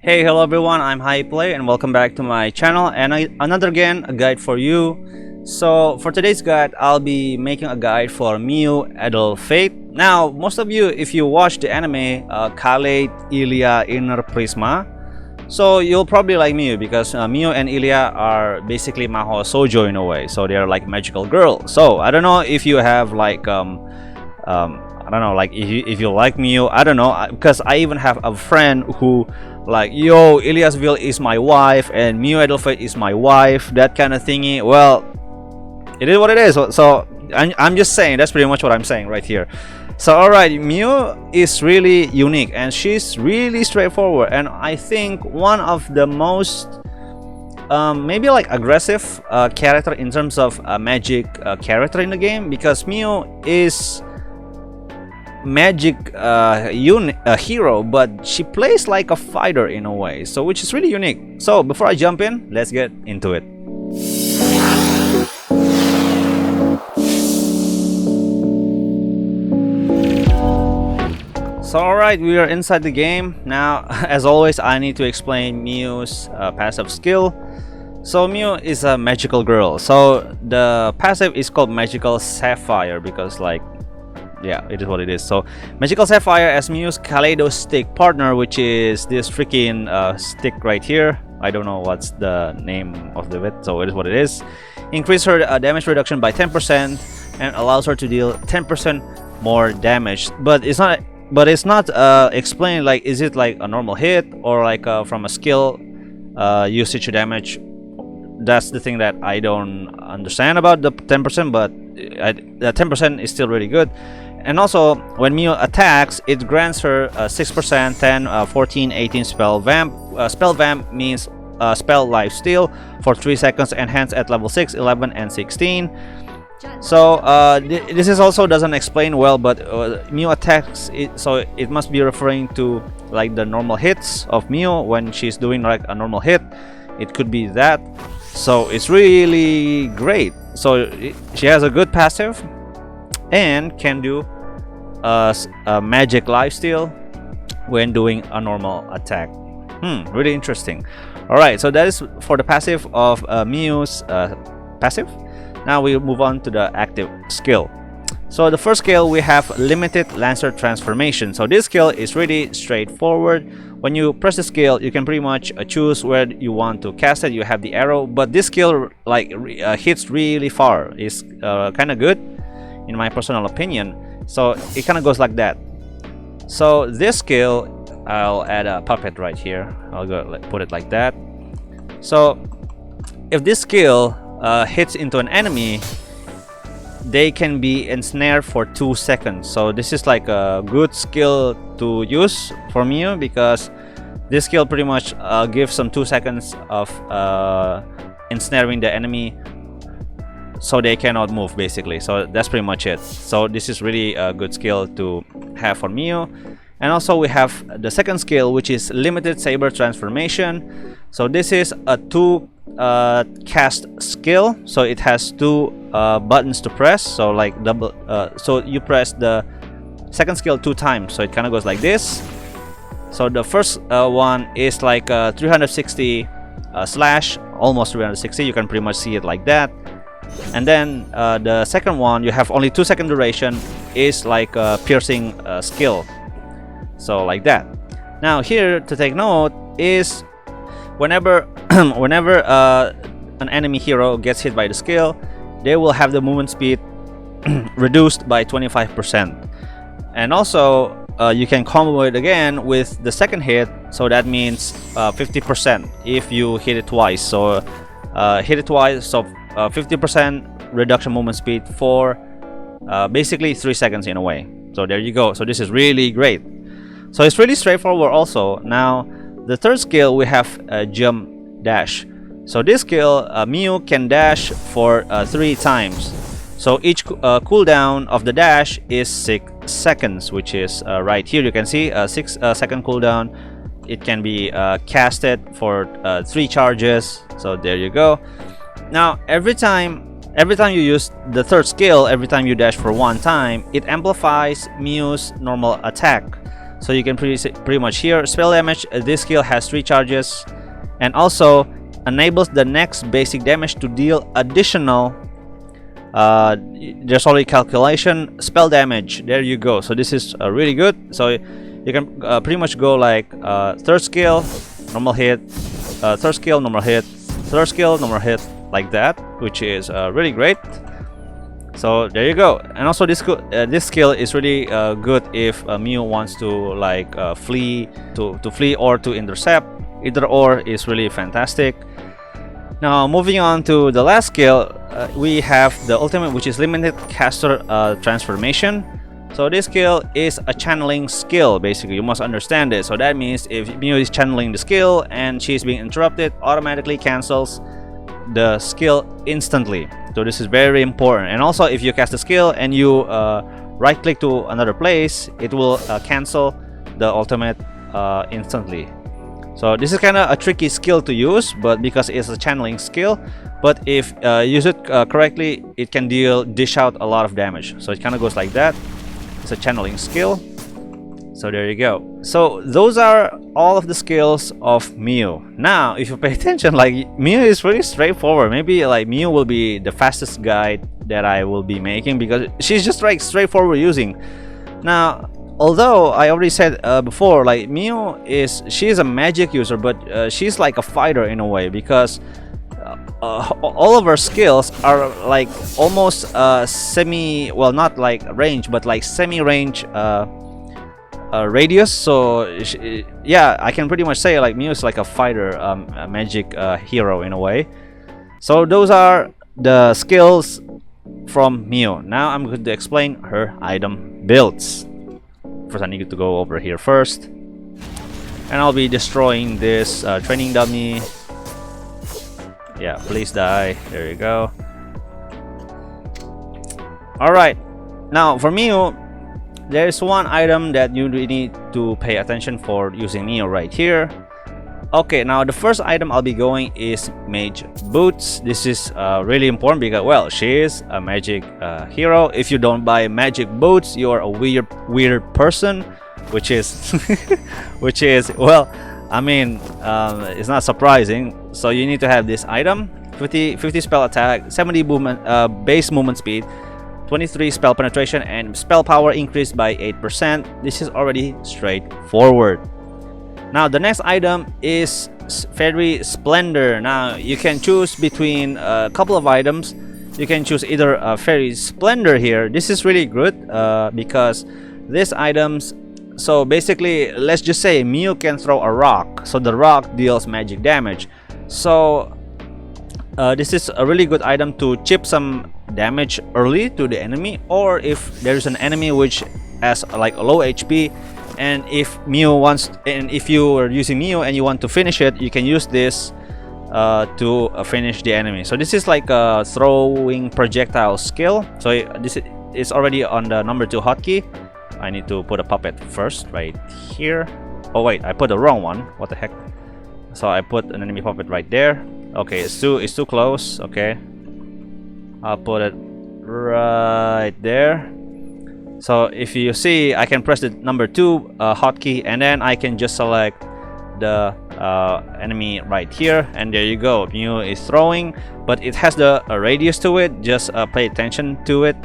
Hey, hello everyone, I'm Hypeplay and welcome back to my channel and another again a guide for you. So for today's guide, I'll be making a guide for Miyu Edelfelt. Now, most of you, if you watch the anime Kaleid, Ilya, Inner Prisma, so you'll probably like Miyu because Miyu and Ilya are basically Mahou Shoujo in a way. So they're like magical girls. So I don't know if you have like I don't know, like if you like Miyu, I don't know, because I even have a friend who like, yo, illysviels is my wife and Miyu Edelfelt is my wife, that kind of thingy. Well, it is what it is. So I'm just saying, that's pretty much what I'm saying right here. So alright, Miyu is really unique and she's really straightforward, and I think one of the most maybe like aggressive character in terms of magic character in the game, because Miyu is magic hero, but she plays like a fighter in a way, so which is really unique. So before I jump in, let's get into it. So alright, we are inside the game now. As always, I need to explain Miyu's passive skill. So Miyu is a magical girl, so the passive is called Magical Sapphire because, like, yeah, it is what it is. So Magical Sapphire as Miyu's Kaleid stick partner, which is this freaking stick right here. I don't know what's the name of the bit, so it is what it is. Increase her damage reduction by 10% and allows her to deal 10% more damage. But it's not explained, like, is it like a normal hit or like from a skill usage damage? That's the thing that I don't understand about the 10%, but the 10% is still really good. And also, when Miyu attacks, it grants her 6%, 10, 14, 18 spell vamp. Spell vamp means spell lifesteal for 3 seconds, enhanced at level 6, 11, and 16. So this is also doesn't explain well, but Miyu attacks it, so it must be referring to like the normal hits of Miyu when she's doing like a normal hit. It could be that. So it's really great. So she has a good passive and can do a magic lifesteal when doing a normal attack. Really interesting. Alright, so that is for the passive of Miyu's passive. Now we move on to the active skill. So the first skill, we have Limited Lancer Transformation. So this skill is really straightforward. When you press the skill, you can pretty much choose where you want to cast it. You have the arrow, but this skill like hits really far. It's kind of good in my personal opinion. So it kind of goes like that. So this skill, I'll add a puppet right here. I'll go put it like that. So if this skill hits into an enemy, they can be ensnared for 2 seconds. So this is like a good skill to use for Miyu, because this skill pretty much gives some 2 seconds of ensnaring the enemy so they cannot move, basically. So that's pretty much it. So this is really a good skill to have for Miyu. And also we have the second skill, which is Limited Saber Transformation. So this is a 2 cast skill, so it has 2 buttons to press, so like double, so you press the second skill 2 times, so it kind of goes like this. So the first one is like 360 slash, almost 360, you can pretty much see it like that. And then the second one, you have only 2 second duration, is like a piercing skill, so like that. Now here to take note is whenever an enemy hero gets hit by the skill, they will have the movement speed reduced by 25%. And also you can combo it again with the second hit, so that means 50% if you hit it twice. So hit it twice, so 50% reduction movement speed for basically 3 seconds in a way. So there you go. So this is really great. So it's really straightforward also. Now the third skill, we have Jump Dash. So this skill, Miyu can dash for 3 times. So each cooldown of the dash is 6 seconds, which is right here. You can see a 6 second cooldown. It can be casted for 3 charges. So there you go. Now every time you use the third skill, every time you dash for 1 time, it amplifies Miyu's normal attack. So you can pretty much hear spell damage. This skill has 3 charges, and also enables the next basic damage to deal additional. There's already calculation spell damage. There you go. So this is really good. So you can pretty much go like third skill, normal hit, third skill, normal hit, third skill, normal hit, like that, which is really great. So there you go. And also this skill is really good if Miyu wants to like flee or to intercept. Either or is really fantastic. Now moving on to the last skill, we have the ultimate, which is limited caster transformation. So this skill is a channeling skill. Basically, you must understand this. So that means if Miyu is channeling the skill and she's being interrupted, automatically cancels the skill instantly. So this is very important. And also, if you cast the skill and you right click to another place, it will cancel the ultimate instantly. So this is kind of a tricky skill to use, but because it's a channeling skill, but if use it correctly, it can dish out a lot of damage. So it kind of goes like that. It's a channeling skill. So there you go. So those are all of the skills of Miyu. Now, if you pay attention, like Miyu is really straightforward. Maybe like Miyu will be the fastest guide that I will be making because she's just like straightforward using. Now, although I already said before, like Miyu she's a magic user, but she's like a fighter in a way because all of her skills are like almost semi, well, not like range, but like semi-range radius. So yeah, I can pretty much say like Miyu is like a fighter, a magic hero in a way. So those are the skills from Miyu. Now I'm going to explain her item builds. First I need to go over here first, and I'll be destroying this training dummy. Yeah, please die. There you go. Alright, now for Miyu, there is one item that you really need to pay attention for using Miyu right here. Okay, now the first item I'll be going is Mage Boots. This is really important because, well, she is a magic hero. If you don't buy magic boots, you are a weird person, which is which is, well, I mean, it's not surprising. So you need to have this item: 50 spell attack, 70 base movement speed, 23 spell penetration, and spell power increased by 8%. This is already straightforward. Now the next item is Fairy Splendor. Now you can choose between a couple of items. You can choose either a Fairy Splendor here. This is really good because these items, so basically let's just say Miyu can throw a rock, so the rock deals magic damage. So this is a really good item to chip some damage early to the enemy, or if there's an enemy which has like a low HP, and if you are using Miyu and you want to finish it, you can use this to finish the enemy. So this is like a throwing projectile skill. So this is already on the number 2 hotkey. I need to put a puppet first right here. Oh wait, I put the wrong one. What the heck? So I put an enemy puppet right there. Okay, it's too close. Okay, I'll put it right there. So if you see, I can press the number 2 hotkey, and then I can just select the enemy right here, and there you go. Miyu is throwing, but it has the radius to it. Just pay attention to it.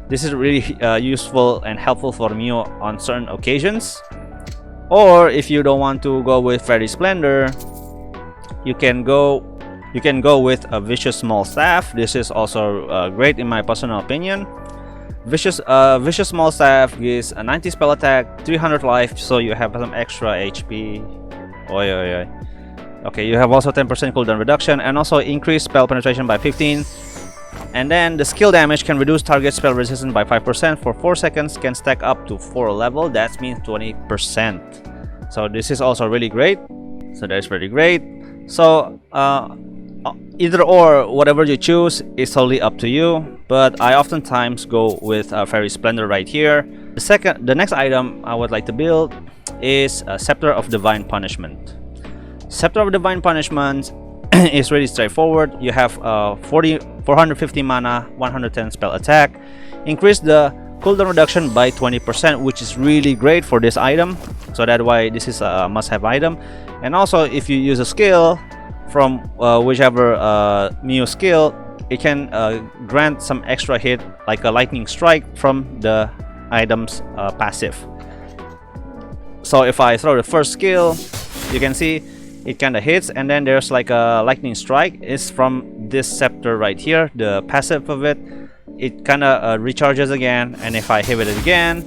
This is really useful and helpful for Miyu on certain occasions. Or if you don't want to go with Fairy Splendor, you can go with a Vicious Small Staff. This is also great in my personal opinion. Vicious Small Staff gives a 90 spell attack, 300 life, so you have some extra HP. Oi, oi, oi. Okay, you have also 10% cooldown reduction, and also increased spell penetration by 15. And then the skill damage can reduce target spell resistance by 5% for 4 seconds, can stack up to 4 level. That means 20%. So this is also really great. So that's really great. So either or, whatever you choose is totally up to you, but I oftentimes go with Fairy Splendor right here. The next item I would like to build is Scepter of Divine Punishment. Scepter of Divine Punishment is really straightforward. You have 450 mana, 110 spell attack. Increase the cooldown reduction by 20%, which is really great for this item. So that's why this is a must-have item. And also, if you use a skill from whichever Miyu skill, it can grant some extra hit, like a lightning strike from the item's passive. So if I throw the first skill, you can see it kind of hits, and then there's like a lightning strike. It's from this scepter right here, the passive of it. It kind of recharges again, and if I hit it again,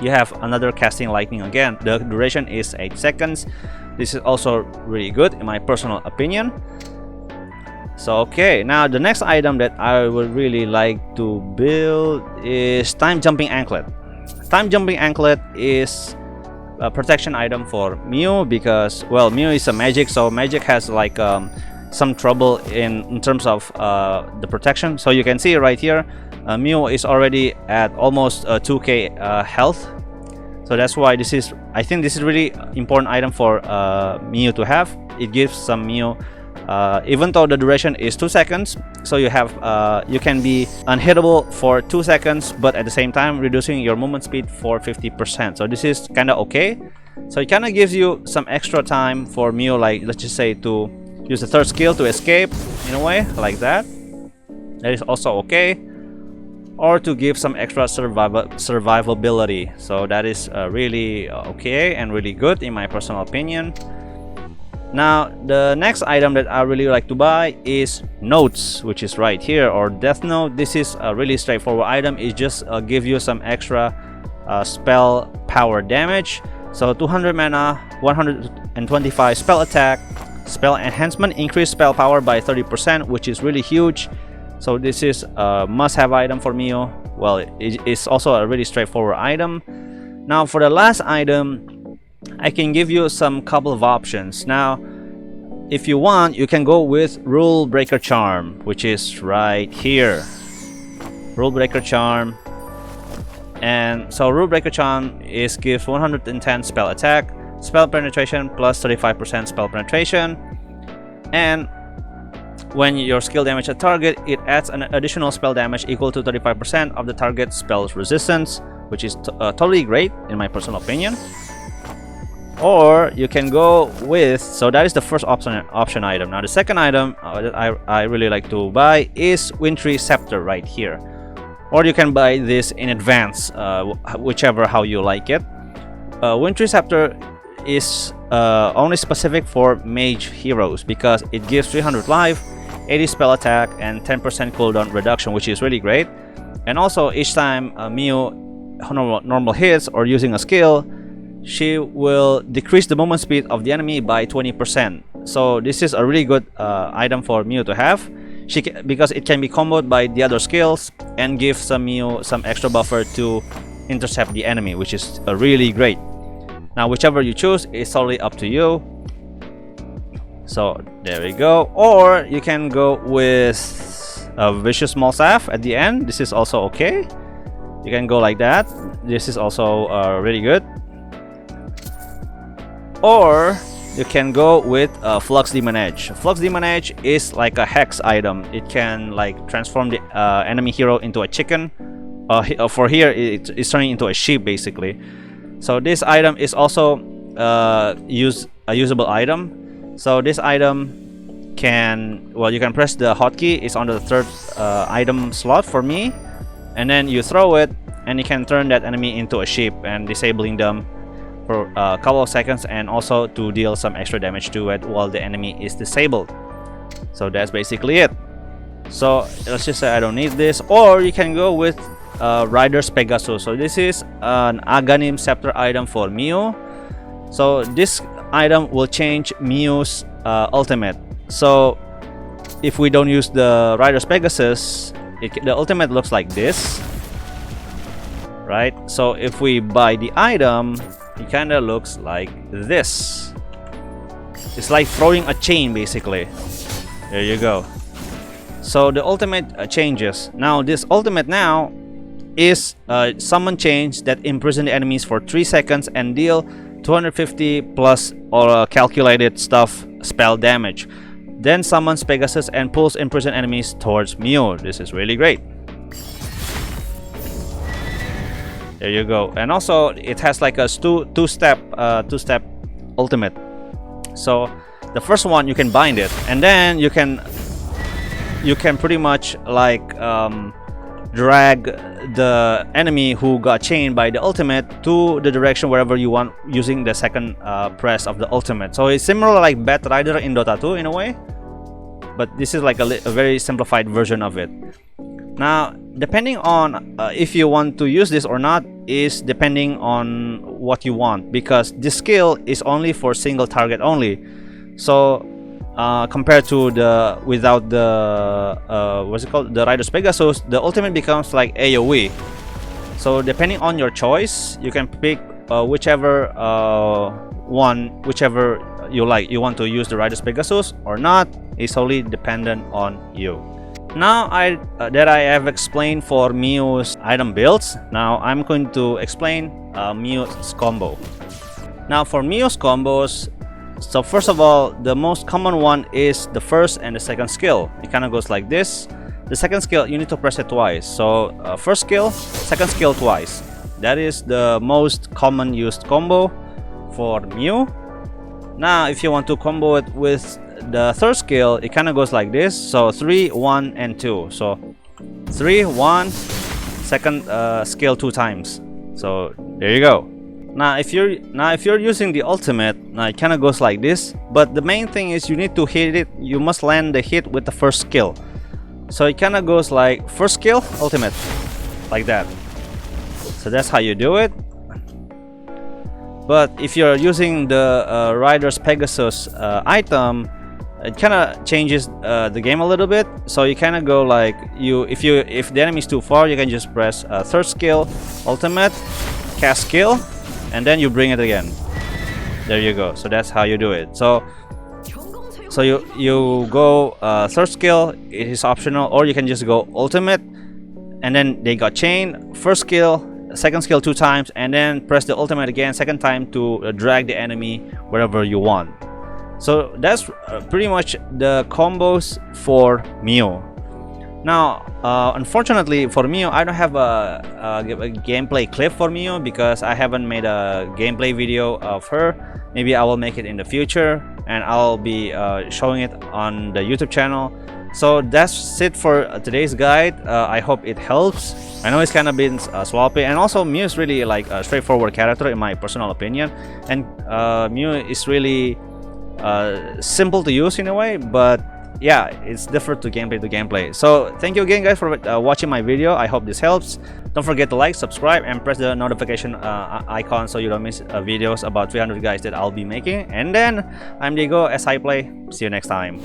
you have another casting lightning again. The duration is 8 seconds. This is also really good in my personal opinion. So okay, now the next item that I would really like to build is time jumping anklet. Time jumping anklet is a protection item for Miyu, because, well, Miyu is a magic, so magic has like some trouble in terms of the protection. So you can see right here, Miyu is already at almost 2k health. So that's why this is, I think this is really important item for Miyu to have. It gives some Miyu, even though the duration is 2 seconds, so you have you can be unhittable for 2 seconds, but at the same time reducing your movement speed for 50%. So this is kind of okay. So it kind of gives you some extra time for Miyu, like let's just say to use the third skill to escape in a way like that. That is also okay. Or to give some extra survivability. So that is really okay and really good in my personal opinion. Now the next item that I really like to buy is notes, which is right here, or death note. This is a really straightforward item. It just give you some extra spell power damage. So 200 mana, 125 spell attack, spell enhancement, increase spell power by 30%, which is really huge. So this is a must-have item for Miyu. Well, it's also a really straightforward item. Now for the last item, I can give you some couple of options. Now, if you want, you can go with Rule Breaker Charm, which is right here. Rule Breaker Charm. And so Rule Breaker Charm gives 110 spell attack, spell penetration plus 35% spell penetration, and when your skill damage a target, it adds an additional spell damage equal to 35% of the target's spell's resistance, which is totally great in my personal opinion. Or you can go with, so that is the first option item. Now the second item that I really like to buy is Wintry Scepter right here. Or you can buy this in advance, whichever how you like it. Wintry Scepter is only specific for mage heroes because it gives 300 life, 80 spell attack, and 10% cooldown reduction, which is really great. And also each time Miyu normal hits or using a skill, she will decrease the movement speed of the enemy by 20%. So this is a really good item for Miyu to have. Because it can be comboed by the other skills and give some Miyu some extra buffer to intercept the enemy, which is really great. Now whichever you choose is totally up to you. So there we go. Or you can go with a Vicious Small Staff at the end. This is also okay. You can go like that. This is also really good. Or you can go with Flux Demon Edge. Flux Demon Edge is like a hex item. It can like transform the enemy hero into a chicken. For here, it's turning into a sheep basically. So this item is also a usable item. So this item can, well, you can press the hotkey. It's on the third item slot for me, and then you throw it, and you can turn that enemy into a sheep and disabling them for a couple of seconds, and also to deal some extra damage to it while the enemy is disabled. So that's basically it. So let's just say I don't need this. Or you can go with Rider's Pegasus. So this is an Aghanim Scepter item for Miyu. So this item will change Miyu's ultimate. So if we don't use the Rider's Pegasus, the ultimate looks like this, right? So if we buy the item, it kind of looks like this. It's like throwing a chain basically. There you go. So the ultimate changes. Now this ultimate now is summon change that imprison the enemies for 3 seconds and deal 250 plus or calculated stuff spell damage. Then summons Pegasus and pulls imprisoned enemies towards Miyu. This is really great. There you go. And also it has like a two-step ultimate. So the first one, you can bind it, and then you can pretty much like drag the enemy who got chained by the ultimate to the direction wherever you want using the second press of the ultimate. So it's similar like Bat Rider in Dota 2 in a way, but this is like a very simplified version of it. Now, depending on if you want to use this or not is depending on what you want, because this skill is only for single target only. So compared to the without the what's it called, the Rider's Pegasus, the ultimate becomes like AoE. So depending on your choice, you can pick whichever you like. You want to use the Rider's Pegasus or not is solely dependent on you. Now that I have explained for Miyu's item builds, now I'm going to explain Miyu's combo. Now for Miyu's combos, so first of all, the most common one is the first and the second skill. It kind of goes like this. The second skill, you need to press it twice. So first skill, second skill twice. That is the most common used combo for Miyu. Now if you want to combo it with the third skill, it kind of goes like this. So 3, 1, and 2. So 3, 1, second skill 2 times. So there you go. Now if you're using the ultimate, now it kind of goes like this, but the main thing is you need to hit it. You must land the hit with the first skill. So it kind of goes like first skill, ultimate, like that. So that's how you do it. But if you're using the Rider's Pegasus item, it kind of changes the game a little bit. So you kind of go like if the enemy is too far, you can just press third skill, ultimate, cast skill, and then you bring it again. There you go. So that's how you do it. So you go third skill, it is optional, or you can just go ultimate, and then they got chained, first skill, second skill 2 times, and then press the ultimate again second time to drag the enemy wherever you want. So that's pretty much the combos for Miyu. Now unfortunately for Miyu, I don't have a gameplay clip for Miyu because I haven't made a gameplay video of her. Maybe I will make it in the future and I'll be showing it on the YouTube channel. So that's it for today's guide. I hope it helps. I know it's kind of been sloppy, and also Miyu is really like a straightforward character in my personal opinion, and Miyu is really simple to use in a way, but yeah, it's different to gameplay. So thank you again guys for watching my video. I hope this helps. Don't forget to like, subscribe, and press the notification icon so you don't miss videos about 300 guys that I'll be making. And then I'm Diego as Hypeplay. See you next time.